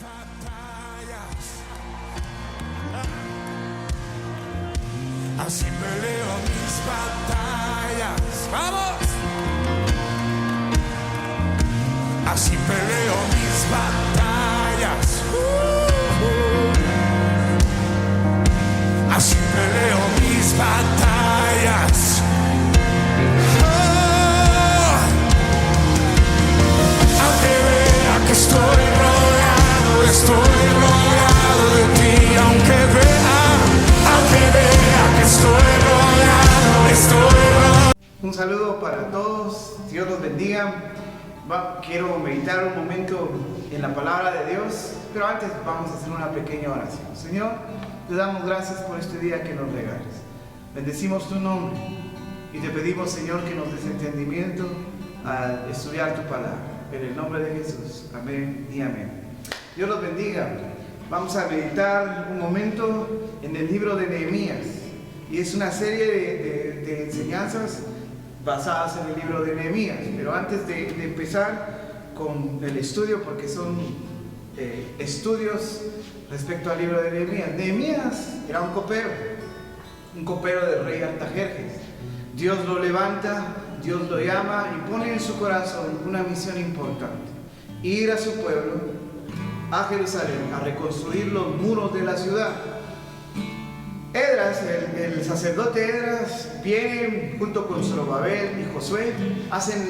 batallas. Así peleo mis batallas. ¡Vamos! Así peleo mis batallas. Así peleo mis batallas. Aunque vea que estoy rodeado de ti. Aunque vea que estoy rodeado. Un saludo para todos, Dios los bendiga. Quiero meditar un momento en la palabra de Dios, pero antes vamos a hacer una pequeña oración. Señor, te damos gracias por este día que nos regales. Bendecimos tu nombre y te pedimos, Señor, que nos des entendimiento al estudiar tu palabra. En el nombre de Jesús, amén y amén. Dios los bendiga. Vamos a meditar un momento en el libro de Nehemías, y es una serie de enseñanzas basadas en el libro de Nehemías. Pero antes de empezar con el estudio, porque son estudios respecto al libro de Nehemías. Nehemías era un copero del rey Artajerjes. Dios lo levanta, Dios lo llama y pone en su corazón una misión importante: ir a su pueblo, a Jerusalén, a reconstruir los muros de la ciudad. Esdras, el sacerdote Esdras, viene junto con Zorobabel y Josué, hacen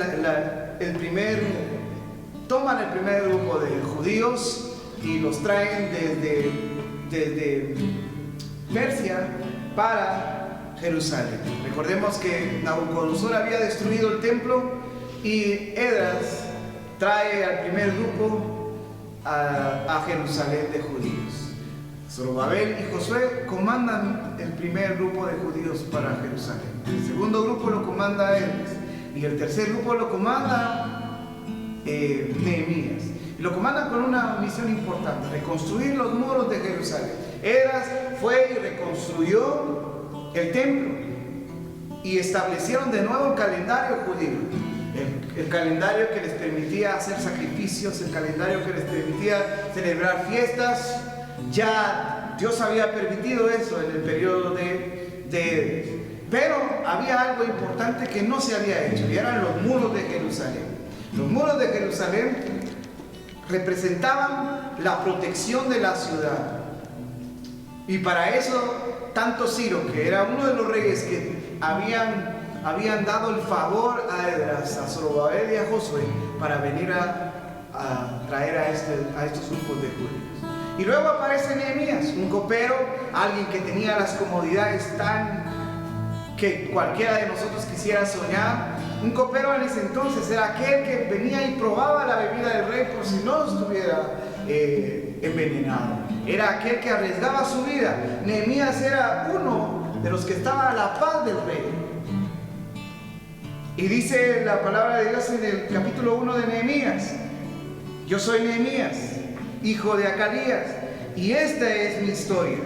toman el primer grupo de judíos y los traen desde Persia para Jerusalén. Recordemos que Nabucodonosor había destruido el templo y Esdras trae al primer grupo a Jerusalén de judíos. Zorobabel y Josué comandan el primer grupo de judíos para Jerusalén. El segundo grupo lo comanda Esdras y el tercer grupo lo comanda Nehemías. Y lo comandan con una misión importante: reconstruir los muros de Jerusalén. Esdras fue y reconstruyó el templo y establecieron de nuevo un calendario judío. El calendario que les permitía hacer sacrificios, el calendario que les permitía celebrar fiestas. Ya Dios había permitido eso en el periodo de pero había algo importante que no se había hecho, y eran los muros de Jerusalén. Los muros de Jerusalén representaban la protección de la ciudad, y para eso tanto Ciro, que era uno de los reyes que habían dado el favor a Esdras, a Zorobabel y a Josué para venir a traer a estos grupos de judíos. Y luego aparece Nehemías, un copero, alguien que tenía las comodidades que cualquiera de nosotros quisiera soñar. Un copero en ese entonces era aquel que venía y probaba la bebida del rey por si no estuviera envenenado. Era aquel que arriesgaba su vida. Nehemías era uno de los que estaba a la paz del rey. Y dice la palabra de Dios en el capítulo 1 de Nehemías: yo soy Nehemías, hijo de Acarías, y esta es mi historia.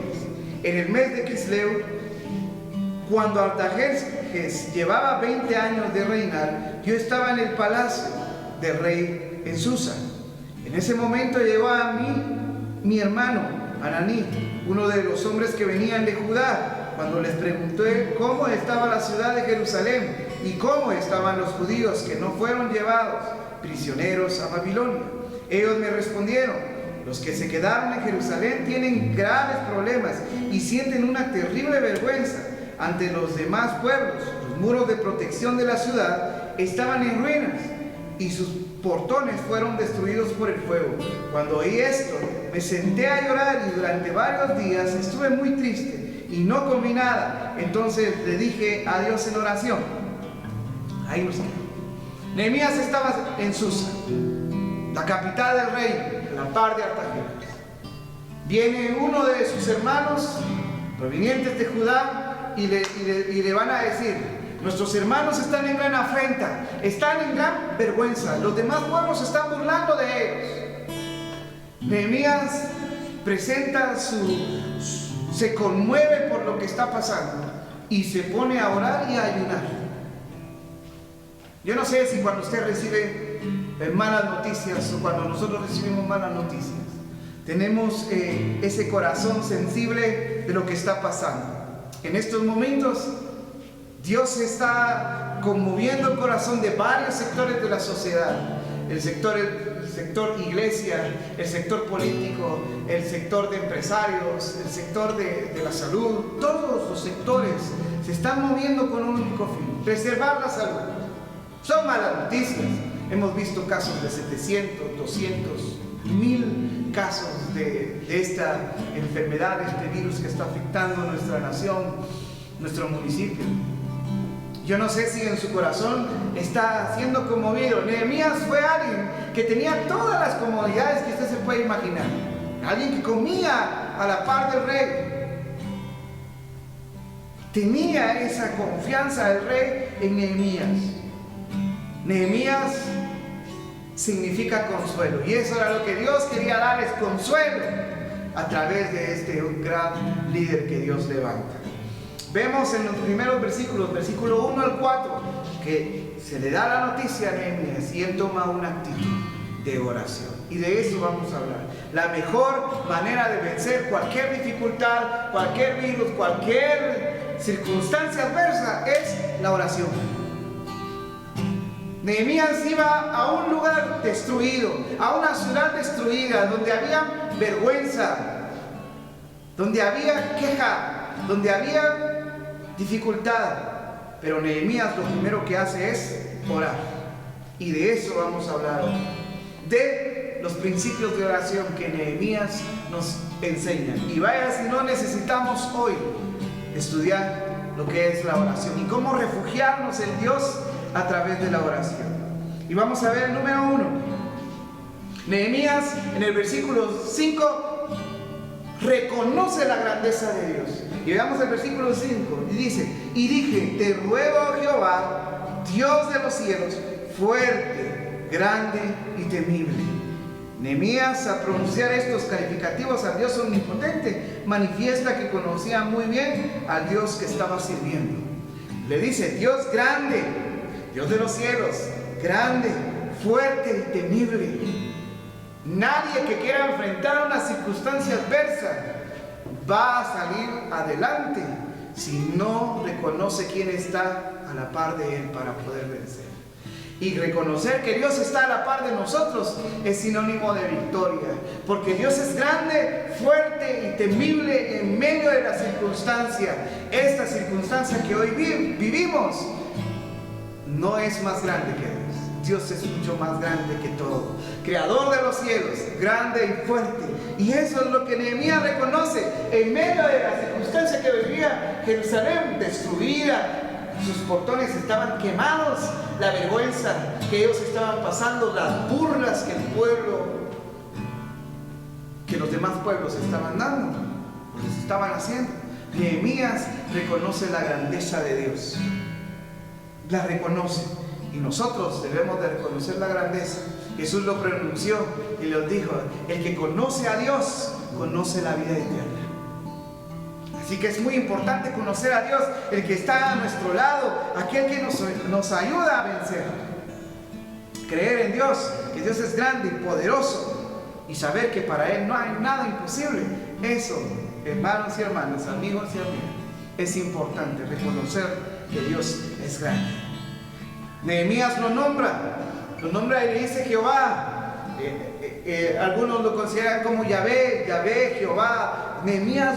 En el mes de Quisleu, cuando Artajerjes llevaba 20 años de reinar, yo estaba en el palacio del rey en Susa. En ese momento llegó a mí mi hermano Ananí, uno de los hombres que venían de Judá, cuando les pregunté cómo estaba la ciudad de Jerusalén y cómo estaban los judíos que no fueron llevados prisioneros a Babilonia. Ellos me respondieron: los que se quedaron en Jerusalén tienen graves problemas y sienten una terrible vergüenza ante los demás pueblos. Los muros de protección de la ciudad estaban en ruinas y sus portones fueron destruidos por el fuego. Cuando oí esto, me senté a llorar y durante varios días estuve muy triste y no comí nada. Entonces le dije a Dios en oración. Ahí nos quedó. Nehemías estaba en Susa, la capital del reino, la par de Artajerjes. Viene uno de sus hermanos provenientes de Judá y le van a decir: nuestros hermanos están en gran afrenta, están en gran vergüenza, los demás pueblos se están burlando de ellos. Nehemías se conmueve por lo que está pasando y se pone a orar y a ayunar. Yo no sé si cuando usted recibe malas noticias o cuando nosotros recibimos malas noticias, tenemos ese corazón sensible de lo que está pasando. En estos momentos, Dios está conmoviendo el corazón de varios sectores de la sociedad. El sector iglesia, el sector político, el sector de empresarios, el sector de la salud. Todos los sectores se están moviendo con un único fin: preservar la salud. Son malas noticias. Hemos visto casos de 700, 200, 1000 casos de esta enfermedad, este virus que está afectando nuestra nación, nuestro municipio. Yo no sé si en su corazón está siendo conmovido. Nehemías fue alguien que tenía todas las comodidades que usted se puede imaginar. Alguien que comía a la par del rey. Tenía esa confianza del rey en Nehemías. Nehemías significa consuelo, y eso era lo que Dios quería darles: consuelo a través de este gran líder que Dios levanta. Vemos en los primeros versículos, versículo 1 al 4, que se le da la noticia a Nehemías y él toma una actitud de oración, y de eso vamos a hablar. La mejor manera de vencer cualquier dificultad, cualquier virus, cualquier circunstancia adversa es la oración. Nehemías iba a un lugar destruido, a una ciudad destruida, donde había vergüenza, donde había queja, donde había dificultad. Pero Nehemías lo primero que hace es orar. Y de eso vamos a hablar hoy. De los principios de oración que Nehemías nos enseña. Y vaya si no necesitamos hoy estudiar lo que es la oración y cómo refugiarnos en Dios a través de la oración. Y vamos a ver el número 1. Nehemías, en el versículo 5, reconoce la grandeza de Dios. Y veamos el versículo 5, y dice: y dije, te ruego, Jehová, Dios de los cielos, fuerte, grande y temible. Nehemías, al pronunciar estos calificativos al Dios omnipotente, manifiesta que conocía muy bien al Dios que estaba sirviendo. Le dice: Dios grande, Dios de los cielos, grande, fuerte y temible. Nadie que quiera enfrentar una circunstancia adversa va a salir adelante si no reconoce quién está a la par de él para poder vencer. Y reconocer que Dios está a la par de nosotros es sinónimo de victoria, porque Dios es grande, fuerte y temible en medio de la circunstancia. Esta circunstancia que hoy vivimos no es más grande que Dios. Dios es mucho más grande que todo. Creador de los cielos, grande y fuerte. Y eso es lo que Nehemías reconoce en medio de la circunstancia que vivía Jerusalén destruida. Sus portones estaban quemados, la vergüenza que ellos estaban pasando, las burlas que el pueblo, que los demás pueblos estaban dando, les estaban haciendo. Nehemías reconoce la grandeza de Dios. La reconoce. Y nosotros debemos de reconocer la grandeza. Jesús lo pronunció y les dijo: el que conoce a Dios, conoce la vida eterna. Así que es muy importante conocer a Dios, el que está a nuestro lado, aquel que nos ayuda a vencer. Creer en Dios, que Dios es grande y poderoso, y saber que para Él no hay nada imposible. Eso, hermanos y hermanas, amigos y amigas, es importante reconocer que Dios es grande. Nehemías lo nombra y le dice Jehová. Algunos lo consideran como Yahvé, Jehová. Nehemías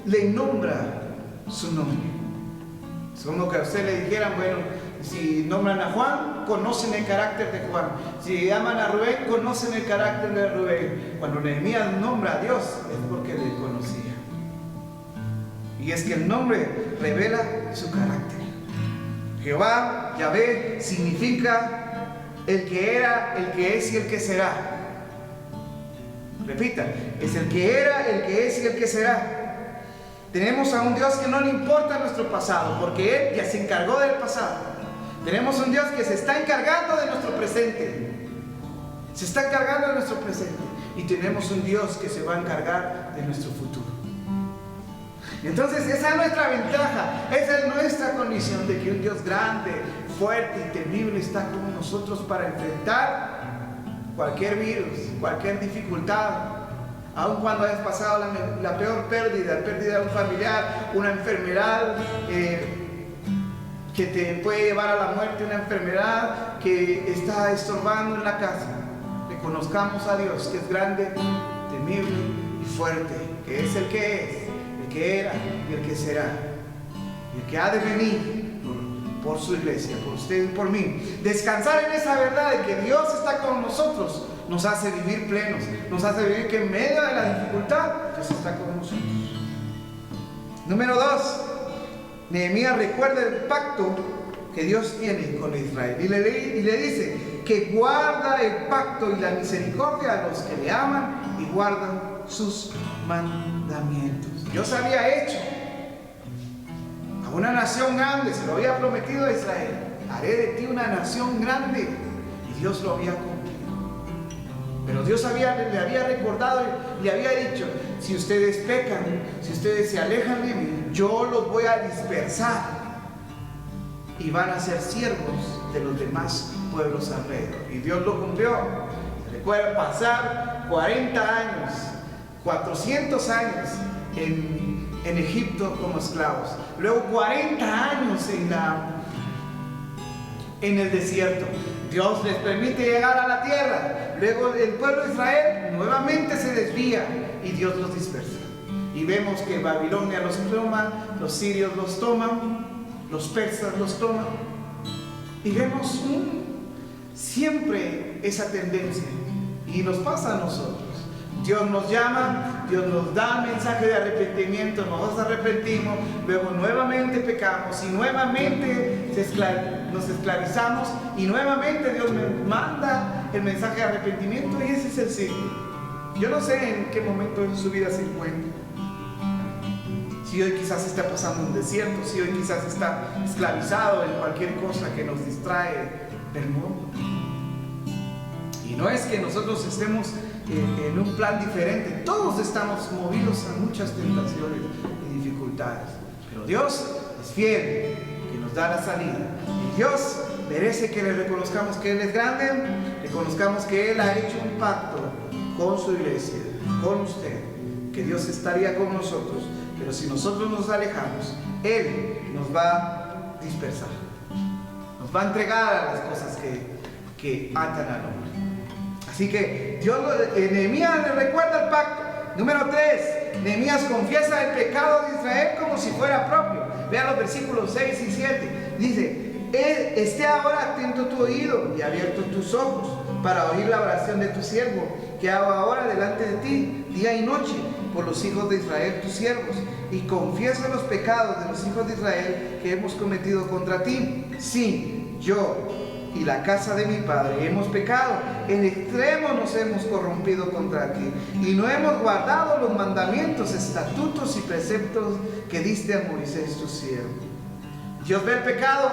le nombra su nombre. Es como que a usted le dijeran: bueno, si nombran a Juan, conocen el carácter de Juan. Si llaman a Rubén, conocen el carácter de Rubén. Cuando Nehemías nombra a Dios, es porque le conocía. Y es que el nombre revela su carácter. Jehová, Yahvé, significa el que era, el que es y el que será. Repita: es el que era, el que es y el que será. Tenemos a un Dios que no le importa nuestro pasado, porque Él ya se encargó del pasado. Tenemos un Dios que se está encargando de nuestro presente. Se está encargando de nuestro presente. Y tenemos un Dios que se va a encargar de nuestro futuro. Entonces esa es nuestra ventaja, esa es nuestra condición, de que un Dios grande, fuerte y temible está con nosotros para enfrentar cualquier virus, cualquier dificultad, Aun cuando hayas pasado la peor pérdida de un familiar, una enfermedad que te puede llevar a la muerte, una enfermedad que está estorbando en la casa, reconozcamos a Dios, que es grande, temible y fuerte, que es, el que era y el que será, y el que ha de venir por su iglesia, por usted y por mí. Descansar en esa verdad de que Dios está con nosotros nos hace vivir plenos, nos hace vivir que en medio de la dificultad Dios está con nosotros. Número 2, Nehemías recuerda el pacto que Dios tiene con Israel y le dice que guarda el pacto y la misericordia a los que le aman y guardan sus mandamientos. Dios había hecho a una nación grande, se lo había prometido a Israel: haré de ti una nación grande, y Dios lo había cumplido. Pero Dios le había recordado y le había dicho: si ustedes pecan, si ustedes se alejan de mí, yo los voy a dispersar y van a ser siervos de los demás pueblos alrededor. Y Dios lo cumplió. Recuerda pasar 40 años, 400 años en Egipto como esclavos, luego 40 años en el desierto. Dios les permite llegar a la tierra, luego el pueblo de Israel nuevamente se desvía y Dios los dispersa. Y vemos que Babilonia los toma, los sirios los toman, los persas los toman, y vemos siempre esa tendencia, y nos pasa a nosotros. Dios nos llama, Dios nos da mensaje de arrepentimiento, nos arrepentimos, luego nuevamente pecamos y nuevamente nos esclavizamos, y nuevamente Dios me manda el mensaje de arrepentimiento, y ese es el ciclo. Yo no sé en qué momento de su vida se encuentra. Si hoy quizás está pasando un desierto, si hoy quizás está esclavizado en cualquier cosa que nos distrae del mundo. Y no es que nosotros estemos en un plan diferente, todos estamos movidos a muchas tentaciones y dificultades, pero Dios es fiel, que nos da la salida, y Dios merece que le reconozcamos que Él es grande, reconozcamos que Él ha hecho un pacto con su iglesia, con usted, que Dios estaría con nosotros, pero si nosotros nos alejamos, Él nos va a dispersar, nos va a entregar a las cosas que atan al hombre. Así que Nehemías le recuerda el pacto. Número 3, Nehemías confiesa el pecado de Israel como si fuera propio. Vean los versículos 6 y 7. Dice: esté ahora atento tu oído y abiertos tus ojos para oír la oración de tu siervo, que hago ahora delante de ti, día y noche, por los hijos de Israel, tus siervos, y confiesa los pecados de los hijos de Israel que hemos cometido contra ti. Sí, yo y la casa de mi padre hemos pecado, en extremo nos hemos corrompido contra ti, y no hemos guardado los mandamientos, estatutos y preceptos que diste a Moisés tu siervo. Dios ve el pecado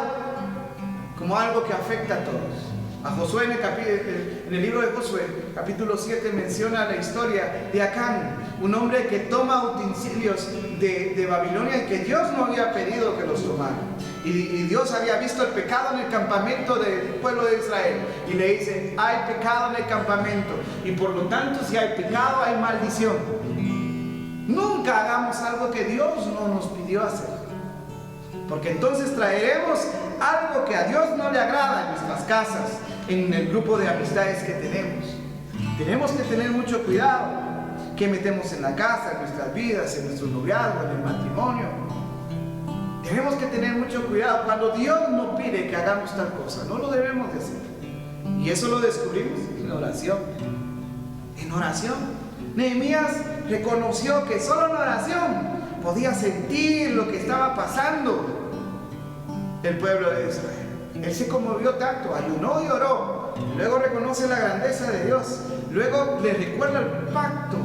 como algo que afecta a todos. A Josué, en el libro de Josué, capítulo 7, menciona la historia de Acán, un hombre que toma utensilios de Babilonia que Dios no había pedido que los tomara. Y Dios había visto el pecado en el campamento del pueblo de Israel, y le dice: hay pecado en el campamento, y por lo tanto, si hay pecado, hay maldición. Nunca hagamos algo que Dios no nos pidió hacer, porque entonces traeremos algo que a Dios no le agrada en nuestras casas, en el grupo de amistades que tenemos. Tenemos que tener mucho cuidado que metemos en la casa, en nuestras vidas, en nuestro noviazgo, en el matrimonio. Tenemos que tener mucho cuidado cuando Dios nos pide que hagamos tal cosa. No lo debemos de hacer. Y eso lo descubrimos en oración. En oración. Nehemías reconoció que solo en oración podía sentir lo que estaba pasando el pueblo de Israel. Él se conmovió tanto, ayunó y oró. Luego reconoce la grandeza de Dios. Luego le recuerda el pacto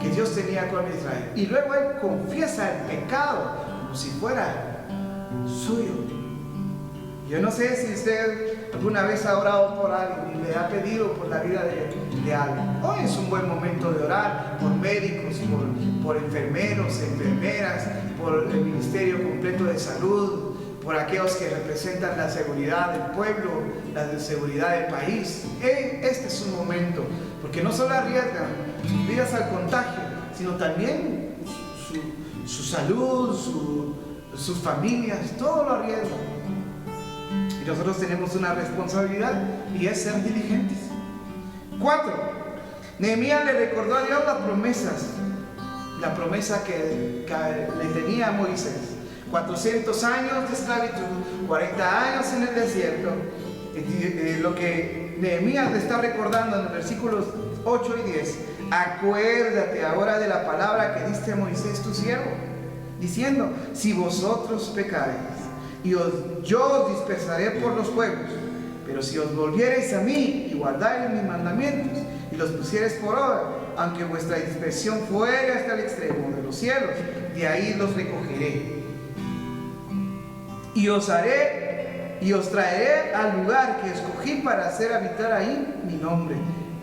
que Dios tenía con Israel. Y luego él confiesa el pecado como si fuera suyo. Yo no sé si usted alguna vez ha orado por alguien y le ha pedido por la vida de alguien. Hoy es un buen momento de orar por médicos, por enfermeros, enfermeras, por el ministerio completo de salud, por aquellos que representan la seguridad del pueblo, la seguridad del país. Este es un momento, porque no solo arriesgan sus vidas al contagio, sino también su salud, sus familias, todo lo arriesgan. Y nosotros tenemos una responsabilidad y es ser diligentes. 4. Nehemías le recordó a Dios las promesas, la promesa que le tenía a Moisés. 400 años de esclavitud, 40 años en el desierto. Lo que Nehemías le está recordando en los versículos 8 y 10. Acuérdate ahora de la palabra que diste a Moisés tu siervo, diciendo: si vosotros pecáis, yo os dispersaré por los pueblos, pero si os volviereis a mí y guardareis mis mandamientos y los pusiereis por obra, aunque vuestra dispersión fuere hasta el extremo de los cielos, de ahí los recogeré. Y os traeré al lugar que escogí para hacer habitar ahí mi nombre.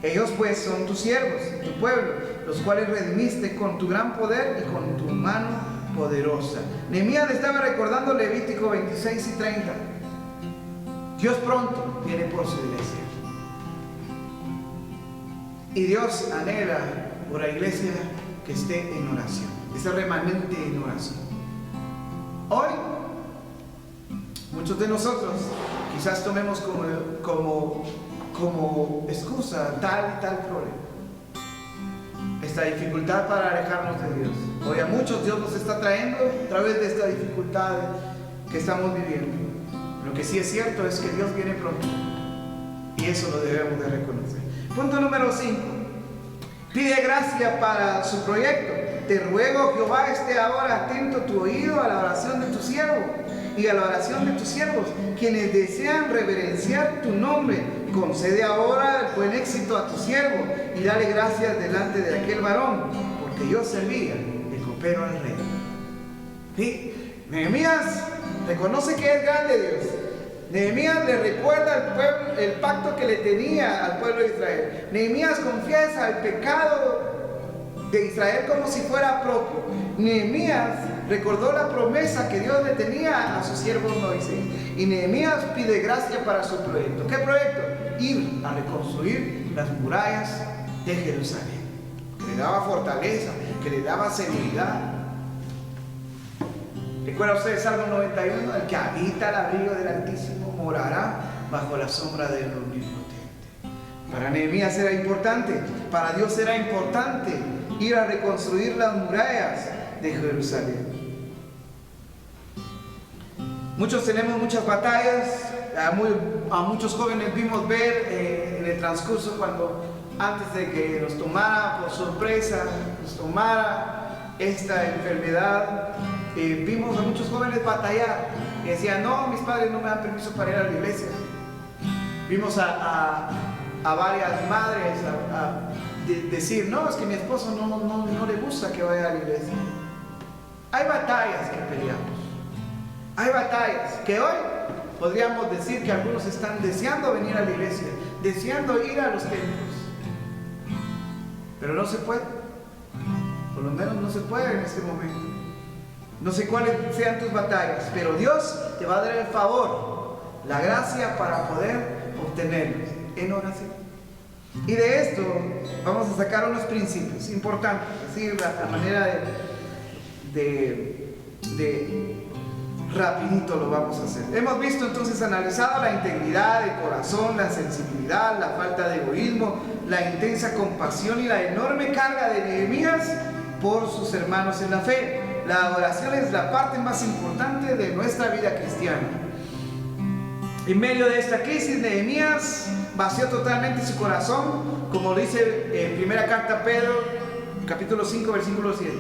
Ellos pues son tus siervos, tu pueblo, los cuales redimiste con tu gran poder y con tu mano poderosa. Nehemías le estaba recordando Levítico 26 y 30. Dios pronto viene por su iglesia. Y Dios anhela por la iglesia que esté en oración, ese remanente en oración. Hoy, muchos de nosotros quizás tomemos como excusa tal y tal problema, esta dificultad para alejarnos de Dios. Hoy a muchos Dios nos está trayendo a través de esta dificultad que estamos viviendo. Lo que sí es cierto es que Dios viene pronto y eso lo debemos de reconocer. Punto número 5. Pide gracia para su proyecto. Te ruego, Jehová, esté ahora atento tu oído a la oración de tu siervo y a la oración de tus siervos, quienes desean reverenciar tu nombre. Concede ahora el buen éxito a tu siervo y dale gracias delante de aquel varón, porque yo servía de copero al rey. ¿Sí? Nehemías reconoce que es grande Dios. Nehemías le recuerda al pueblo el pacto que le tenía al pueblo de Israel. Nehemías confiesa el pecado de Israel como si fuera propio. Nehemías recordó la promesa que Dios le tenía a su siervo Moisés. Y Nehemías pide gracia para su proyecto. ¿Qué proyecto? Ir a reconstruir las murallas de Jerusalén, que le daba fortaleza, que le daba seguridad. ¿Recuerda ustedes Salmo 91? El que habita al abrigo del Altísimo morará bajo la sombra del Omnipotente. Para Nehemías era importante, para Dios era importante ir a reconstruir las murallas de Jerusalén. Muchos tenemos muchas batallas, a muchos jóvenes vimos ver en el transcurso cuando antes de que nos tomara por sorpresa, nos tomara esta enfermedad, vimos a muchos jóvenes batallar y decían: no, mis padres no me dan permiso para ir a la iglesia. Vimos a varias madres decir: no, es que mi esposo no le gusta que vaya a la iglesia. Hay batallas que peleamos. Hay batallas que hoy podríamos decir que algunos están deseando venir a la iglesia, deseando ir a los templos, pero no se puede. Por lo menos no se puede en este momento. No sé cuáles sean tus batallas, pero Dios te va a dar el favor, la gracia para poder obtenerlos en oración. Y de esto vamos a sacar unos principios importantes, así la manera de rapidito lo vamos a hacer. Hemos visto entonces, analizado la integridad del corazón, la sensibilidad, la falta de egoísmo, la intensa compasión y la enorme carga de Nehemías por sus hermanos en la fe. La oración es la parte más importante de nuestra vida cristiana. En medio de esta crisis, Nehemías vació totalmente su corazón, como lo dice en primera carta a Pedro, capítulo 5, versículo 7.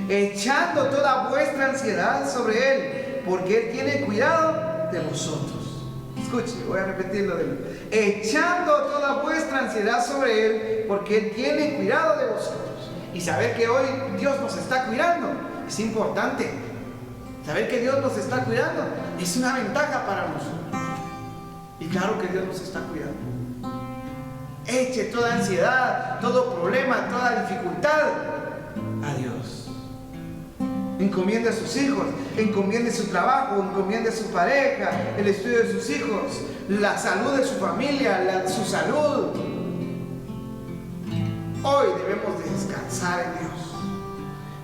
Echando toda vuestra ansiedad sobre Él, porque Él tiene cuidado de vosotros. Escuche, voy a repetirlo de nuevo. Echando toda vuestra ansiedad sobre Él, porque Él tiene cuidado de vosotros. Y saber que hoy Dios nos está cuidando es importante. Saber que Dios nos está cuidando es una ventaja para nosotros. Y claro que Dios nos está cuidando. Eche toda ansiedad, todo problema, toda dificultad a Dios. Encomiende a sus hijos, encomiende su trabajo, encomiende a su pareja, el estudio de sus hijos, la salud de su familia, su salud. Hoy debemos de descansar en Dios.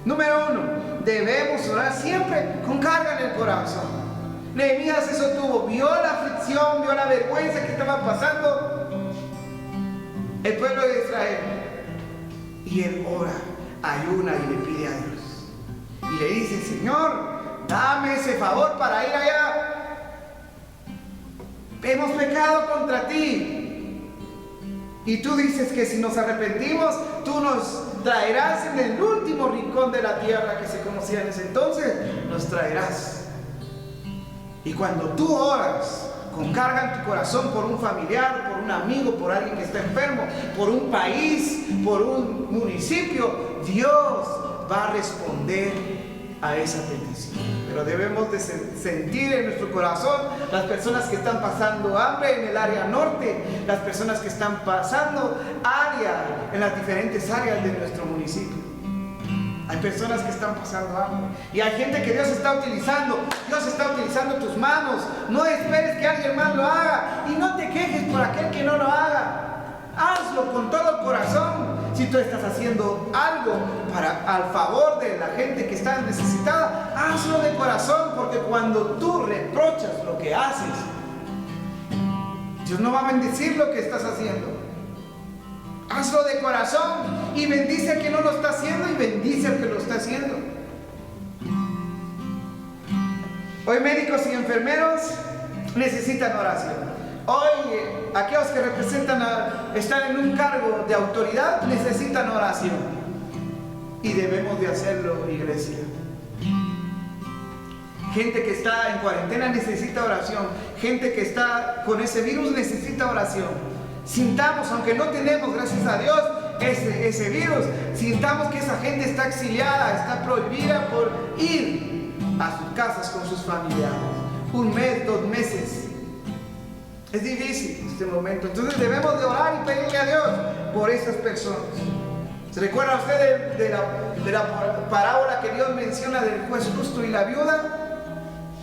Número 1, debemos orar siempre con carga en el corazón. Nehemías eso tuvo, vio la aflicción, vio la vergüenza que estaba pasando el pueblo de Israel. Y él ora, ayuna y le pide a Dios. Y le dice, Señor, dame ese favor para ir allá. Hemos pecado contra ti. Y tú dices que si nos arrepentimos, tú nos traerás en el último rincón de la tierra que se conocía en ese entonces, nos traerás. Y cuando tú oras con carga en tu corazón por un familiar, por un amigo, por alguien que está enfermo, por un país, por un municipio, Dios va a responder a esa petición. Pero debemos de sentir en nuestro corazón las personas que están pasando hambre en el área norte, las personas que están pasando en las diferentes áreas de nuestro municipio. Hay personas que están pasando hambre y hay gente que Dios está utilizando. Dios está utilizando tus manos. No esperes que alguien más lo haga y no te quejes por aquel que no lo haga. Hazlo con todo el corazón. Si tú estás haciendo algo al favor de la gente que está necesitada, hazlo de corazón, porque cuando tú reprochas lo que haces, Dios no va a bendecir lo que estás haciendo. Hazlo de corazón y bendice al que no lo está haciendo y bendice al que lo está haciendo. Hoy médicos y enfermeros necesitan oración. Hoy aquellos que están en un cargo de autoridad necesitan oración. Y debemos de hacerlo, iglesia. Gente que está en cuarentena necesita oración. Gente que está con ese virus necesita oración. Sintamos, aunque no tenemos, gracias a Dios, ese virus, sintamos que esa gente está exiliada, está prohibida por ir a sus casas con sus familiares. 1 mes, 2 meses. Es difícil este momento. Entonces debemos de orar y pedirle a Dios por esas personas. ¿Se recuerda usted de la parábola que Dios menciona del juez justo y la viuda?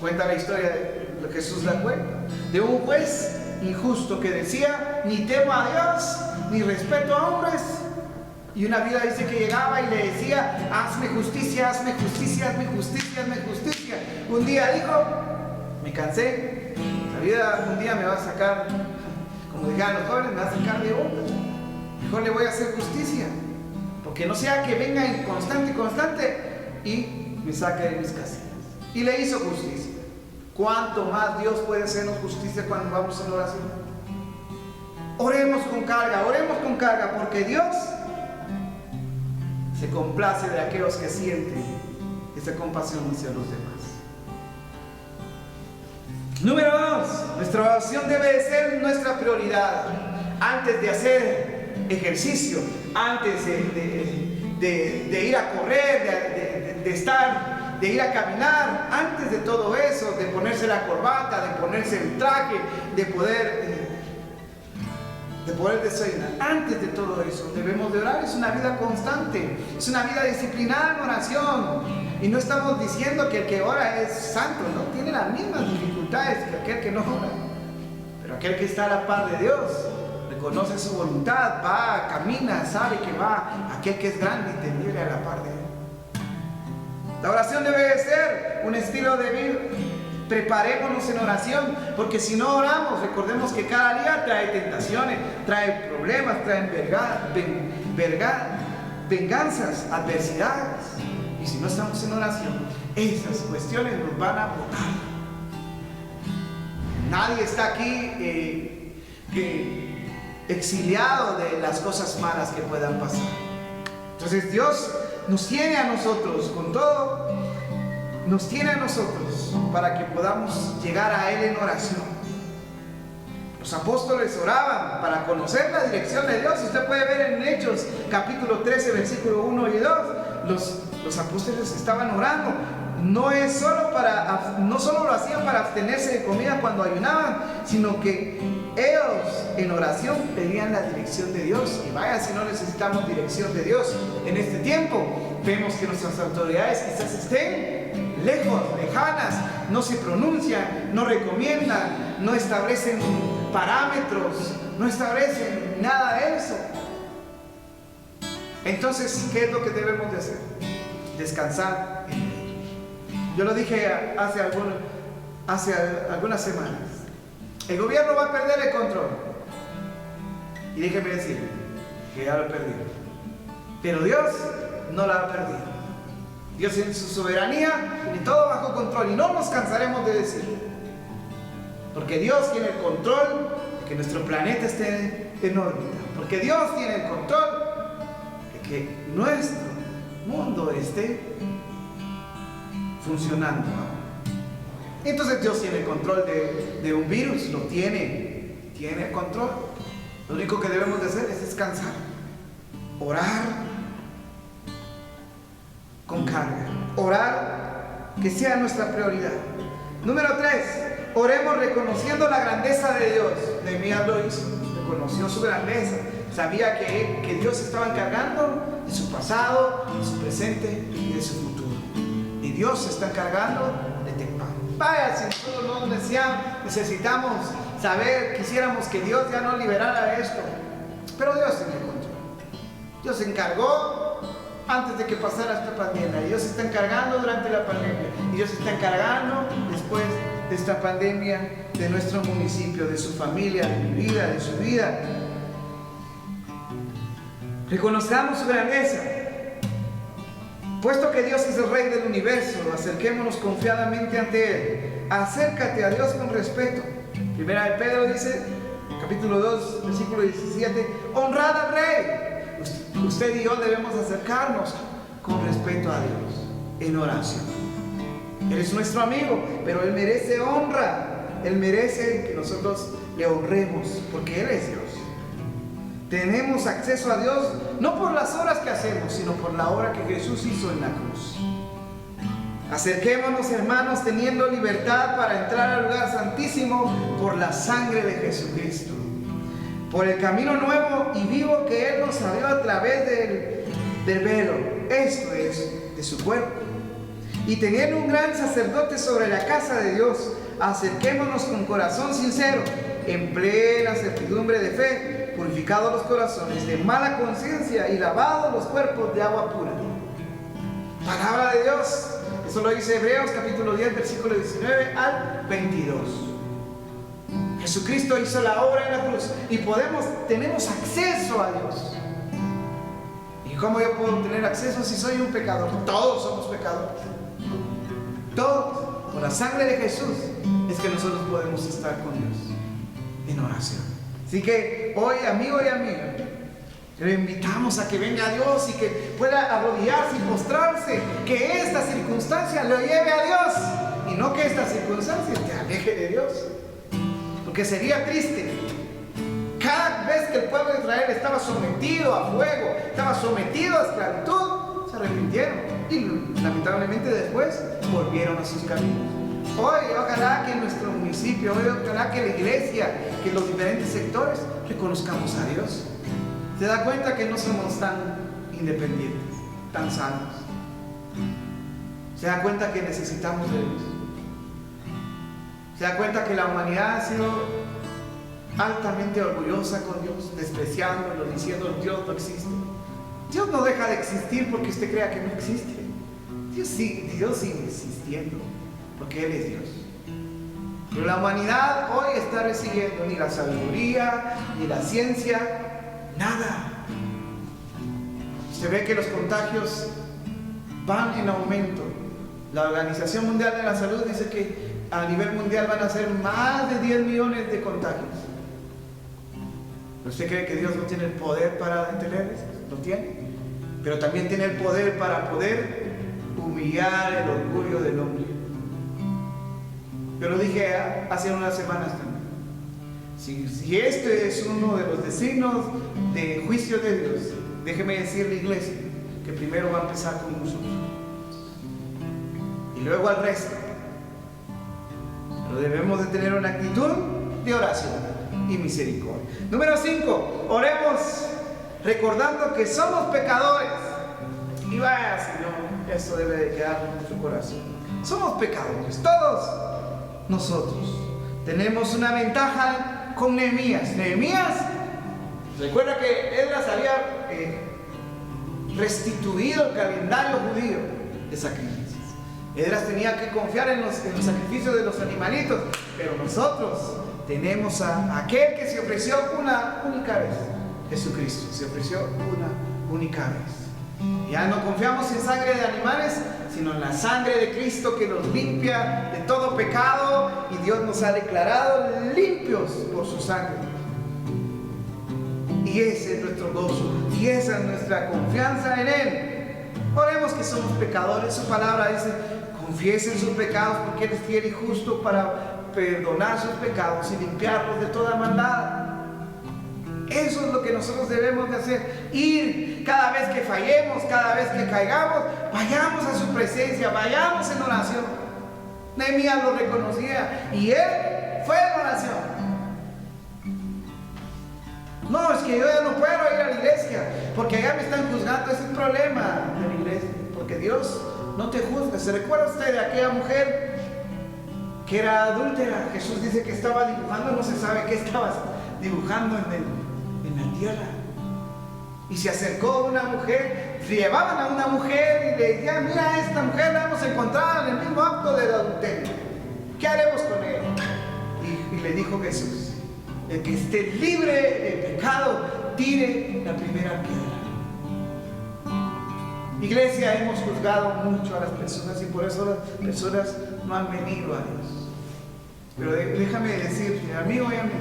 Cuenta la historia de Jesús la cuenta. De un juez injusto que decía, ni temo a Dios, ni respeto a hombres. Y una viuda dice que llegaba y le decía, hazme justicia, hazme justicia, hazme justicia, hazme justicia. Un día dijo, me cansé. La vida un día me va a sacar, como dijeron los jóvenes, me va a sacar de onda. Mejor le voy a hacer justicia, porque no sea que venga en constante y me saque de mis casillas. Y le hizo justicia. ¿Cuánto más Dios puede hacernos justicia cuando vamos en oración? Oremos con carga, porque Dios se complace de aquellos que sienten esa compasión hacia los demás. Número 2, nuestra oración debe de ser nuestra prioridad. Antes de hacer ejercicio, antes de ir a correr, de ir a caminar, antes de todo eso, de ponerse la corbata, de ponerse el traje, de poder desayunar. Antes de todo eso, debemos de orar. Es una vida constante, es una vida disciplinada en oración. Y no estamos diciendo que el que ora es santo, no, tiene las mismas dificultades que aquel que no ora. Pero aquel que está a la par de Dios, reconoce su voluntad, va, camina, sabe que va. Aquel que es grande y temible a la par de Él. La oración debe de ser un estilo de vida. Preparémonos en oración, porque si no oramos, recordemos que cada día trae tentaciones, trae problemas, trae venganzas, adversidades. Y si no estamos en oración, esas cuestiones nos van a botar. Nadie está aquí exiliado de las cosas malas que puedan pasar. Entonces Dios nos tiene a nosotros con todo, nos tiene a nosotros para que podamos llegar a Él en oración. Los apóstoles oraban para conocer la dirección de Dios. Usted puede ver en Hechos capítulo 13 versículo 1 y 2, los apóstoles estaban orando. No solo lo hacían para abstenerse de comida cuando ayunaban, sino que ellos en oración pedían la dirección de Dios. Y vaya si no necesitamos dirección de Dios en este tiempo. Vemos que nuestras autoridades quizás estén lejos, lejanas, no se pronuncian, no recomiendan, no establecen parámetros, no establecen nada de eso. Entonces, ¿qué es lo que debemos de hacer? Descansar en Él. Yo lo dije hace algunas semanas. El gobierno va a perder el control. Y déjeme decirle que ya lo perdió. Pero Dios no lo ha perdido. Dios en su soberanía tiene todo bajo control y no nos cansaremos de decirlo. Porque Dios tiene el control de que nuestro planeta esté en órbita. Porque Dios tiene el control de que nuestro mundo esté funcionando. Entonces Dios tiene el control de un virus, lo tiene el control. Lo único que debemos de hacer es descansar, orar con carga, orar que sea nuestra prioridad. Número 3, oremos reconociendo la grandeza de Dios. Nehemías lo hizo, reconoció su grandeza, sabía que Dios estaba encargando de su pasado, de su presente y de su futuro. Y Dios se está encargando de Tecpan. Vaya, si nosotros no necesitamos saber, quisiéramos que Dios ya no liberara esto, pero Dios tiene el control. Dios se encargó antes de que pasara esta pandemia, y Dios se está encargando durante la pandemia, y Dios se está encargando después de esta pandemia de nuestro municipio, de su familia, de mi vida, de su vida. Reconozcamos su grandeza. Puesto que Dios es el Rey del universo, acerquémonos confiadamente ante Él. Acércate a Dios con respeto. Primera de Pedro dice, capítulo 2, versículo 17, honrad al Rey. Usted y yo debemos acercarnos con respeto a Dios, en oración. Él es nuestro amigo, pero Él merece honra. Él merece que nosotros le honremos, porque Él es Dios. Tenemos acceso a Dios no por las obras que hacemos, sino por la obra que Jesús hizo en la cruz. Acerquémonos, hermanos, teniendo libertad para entrar al lugar santísimo por la sangre de Jesucristo, por el camino nuevo y vivo que Él nos abrió a través del velo, esto es, de su cuerpo. Y teniendo un gran sacerdote sobre la casa de Dios, acerquémonos con corazón sincero, en plena certidumbre de fe, purificados los corazones de mala conciencia y lavados los cuerpos de agua pura. Palabra de Dios. Eso lo dice Hebreos capítulo 10, versículo 19 al 22. Jesucristo hizo la obra en la cruz y tenemos acceso a Dios. ¿Y cómo yo puedo tener acceso si soy un pecador? Todos somos pecadores. Todos. Por la sangre de Jesús es que nosotros podemos estar con Dios en oración. Así que hoy, amigo y amiga, le invitamos a que venga a Dios y que pueda arrodillarse y postrarse, que esta circunstancia lo lleve a Dios y no que esta circunstancia te aleje de Dios, porque sería triste. Cada vez que el pueblo de Israel estaba sometido a fuego, estaba sometido a esclavitud, se arrepintieron y lamentablemente después volvieron a sus caminos. Hoy ojalá que en nuestro municipio, hoy ojalá que la iglesia, que los diferentes sectores reconozcamos a Dios. Se da cuenta que no somos tan independientes, tan sanos. Se da cuenta que necesitamos de Dios. Se da cuenta que la humanidad ha sido altamente orgullosa con Dios, despreciándolo, diciendo Dios no existe. Dios no deja de existir porque usted crea que no existe. Dios sigue existiendo, porque Él es Dios. Pero la humanidad hoy está recibiendo ni la sabiduría, ni la ciencia, nada. Se ve que los contagios van en aumento. La Organización Mundial de la Salud dice que a nivel mundial van a ser más de 10 millones de contagios. ¿Usted cree que Dios no tiene el poder para detenerles? Lo tiene. Pero también tiene el poder para poder humillar el orgullo del hombre. Yo lo dije hace unas semanas también. Si este es uno de los designios de juicio de Dios, déjeme decirle, iglesia, que primero va a empezar con nosotros y luego al resto. Pero debemos de tener una actitud de oración y misericordia. Número 5, oremos recordando que somos pecadores. Y vaya, Señor, eso debe de quedar en nuestro corazón. Somos pecadores, todos nosotros. Tenemos una ventaja con Nehemías. Nehemías, recuerda que Esdras había restituido el calendario judío de sacrificios. Esdras tenía que confiar en los sacrificios de los animalitos, pero nosotros tenemos a aquel que se ofreció una única vez. Jesucristo se ofreció una única vez. Ya no confiamos en sangre de animales, sino en la sangre de Cristo que nos limpia de todo pecado, y Dios nos ha declarado limpios por su sangre. Y ese es nuestro gozo, y esa es nuestra confianza en Él. Oremos que somos pecadores. Su palabra dice: confiesen sus pecados, porque Él es fiel y justo para perdonar sus pecados y limpiarlos de toda maldad. Eso es lo que nosotros debemos de hacer. Ir cada vez que fallemos, cada vez que caigamos, vayamos a su presencia, vayamos en oración. Nehemías lo reconocía y él fue en oración. No, es que yo ya no puedo ir a la iglesia porque allá me están juzgando. Ese es el problema de la iglesia, porque Dios no te juzga. ¿Se recuerda usted de aquella mujer que era adúltera? Jesús dice que estaba dibujando, no se sabe qué estaba dibujando en la tierra, y se acercó una mujer, llevaban a una mujer y le decían: mira, esta mujer la hemos encontrado en el mismo acto del adulterio, ¿qué haremos con ella? Y le dijo Jesús: el que esté libre de pecado, tire la primera piedra. Iglesia, hemos juzgado mucho a las personas y por eso las personas no han venido a Dios. Pero déjame decirte, amigo y amiga,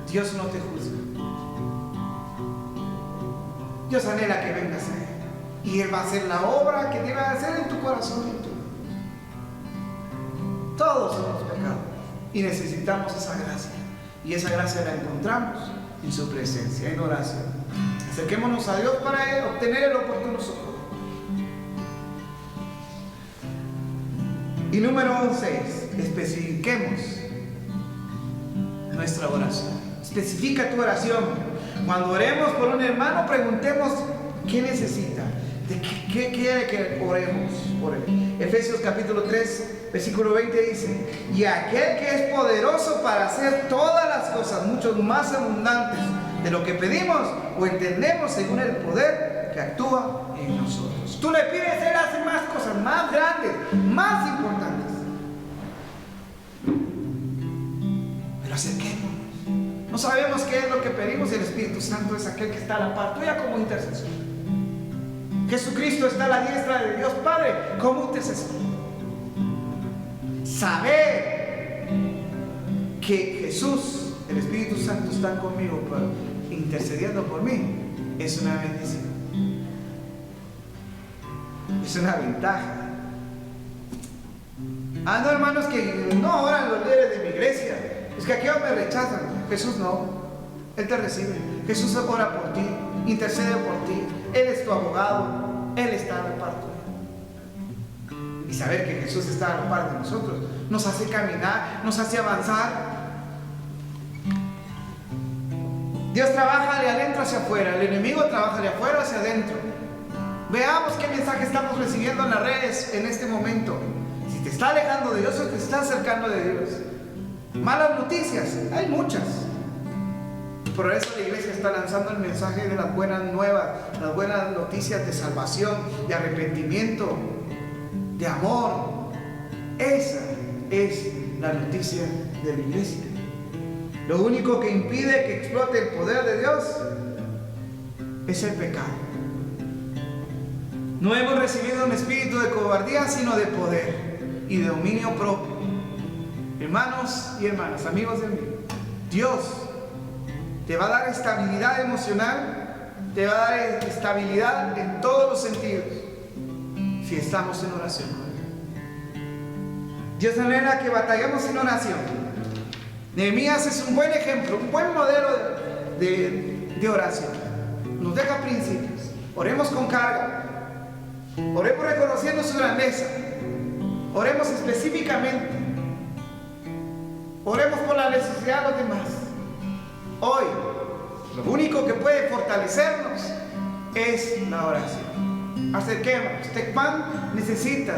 Dios no te juzga. Dios anhela que vengas a Él, y Él va a hacer la obra que debe hacer en tu corazón y en tu vida. Todos somos pecadores y necesitamos esa gracia, y esa gracia la encontramos en su presencia, en oración. Acerquémonos a Dios para obtener el oportuno socorro. Y número 6, especifiquemos nuestra oración. Especifica tu oración. Cuando oremos por un hermano, preguntemos qué necesita, de qué quiere que oremos por él. Efesios capítulo 3, versículo 20 dice: y aquel que es poderoso para hacer todas las cosas mucho más abundantes de lo que pedimos o entendemos, según el poder que actúa en nosotros. Tú le pides, Él hace más cosas, más grandes, más importantes. Pero acerquémonos. No sabemos qué es lo que pedimos, y el Espíritu Santo es aquel que está a la par tuya como intercesor. Jesucristo está a la diestra de Dios Padre como intercesor. Saber que Jesús, el Espíritu Santo, está conmigo intercediendo por mí es una bendición, es una ventaja. No, hermanos, que no oran los líderes de mi iglesia, es que aquellos me rechazan. Jesús no, Él te recibe. Jesús ora por ti, intercede por ti. Él es tu abogado, Él está a la par tuya. Y saber que Jesús está a la par de nosotros nos hace caminar, nos hace avanzar. Dios trabaja de adentro hacia afuera, el enemigo trabaja de afuera hacia adentro. Veamos qué mensaje estamos recibiendo en las redes en este momento. Si te está alejando de Dios o te está acercando de Dios. Malas noticias, hay muchas. Por eso la iglesia está lanzando el mensaje de las buenas nuevas, las buenas noticias de salvación, de arrepentimiento, de amor. Esa es la noticia de la iglesia. Lo único que impide que explote el poder de Dios es el pecado. No hemos recibido un espíritu de cobardía, sino de poder y de dominio propio. Hermanos y hermanas, amigos de mí, Dios te va a dar estabilidad emocional, te va a dar estabilidad en todos los sentidos, si estamos en oración con Él. Dios anhela que batallemos en oración. Nehemías es un buen ejemplo, un buen modelo de oración. Nos deja principios. Oremos con carga, oremos reconociendo su grandeza, oremos específicamente. Oremos por la necesidad de los demás. Hoy, lo único que puede fortalecernos es la oración. Acerquémonos. Tecpan necesita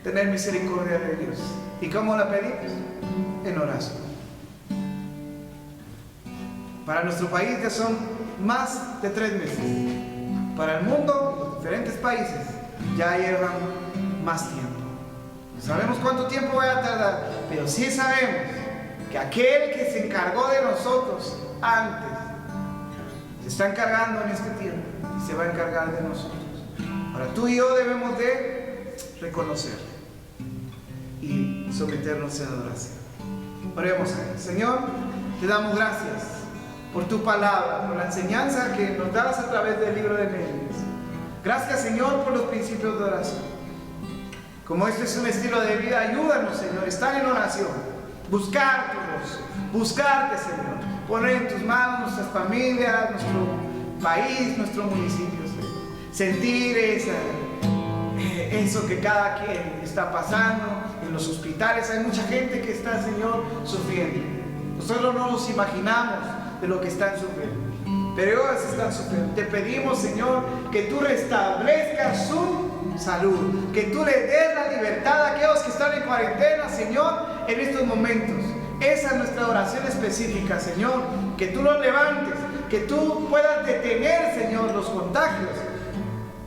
tener misericordia de Dios. ¿Y cómo la pedimos? En oración. Para nuestro país ya son más de 3 meses. Para el mundo países ya llevan más tiempo. No sabemos cuánto tiempo va a tardar, pero sí sabemos que aquel que se encargó de nosotros antes se está encargando en este tiempo y se va a encargar de nosotros. Ahora tú y yo debemos de reconocerle y someternos en adoración. Oremos a Él. Señor, te damos gracias por tu palabra, por la enseñanza que nos das a través del libro de Nehemías. Gracias, Señor, por los principios de oración. Como este es un estilo de vida, ayúdanos, Señor, estar en oración, buscar tu rostro, buscarte, Señor, poner en tus manos nuestras familias, nuestro país, nuestro municipio, Señor. Sentir eso que cada quien está pasando en los hospitales. Hay mucha gente que está, Señor, sufriendo. Nosotros no nos imaginamos de lo que están sufriendo, pero ellos están sufriendo. Te pedimos, Señor, que tú restablezcas su salud, que tú le des la libertad a aquellos que están en cuarentena, Señor, en estos momentos. Esa es nuestra oración específica, Señor, que tú los levantes, que tú puedas detener, Señor, los contagios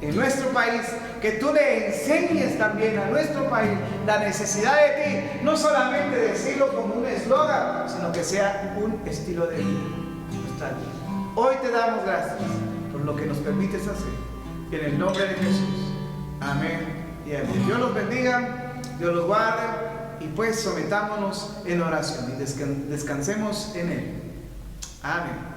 en nuestro país, que tú le enseñes también a nuestro país la necesidad de ti, no solamente decirlo como un eslogan, sino que sea un estilo de vida. Hoy te damos gracias por lo que nos permites hacer, en el nombre de Jesús. Amén y amén. Dios los bendiga, Dios los guarde, y pues sometámonos en oración y descansemos en Él. Amén.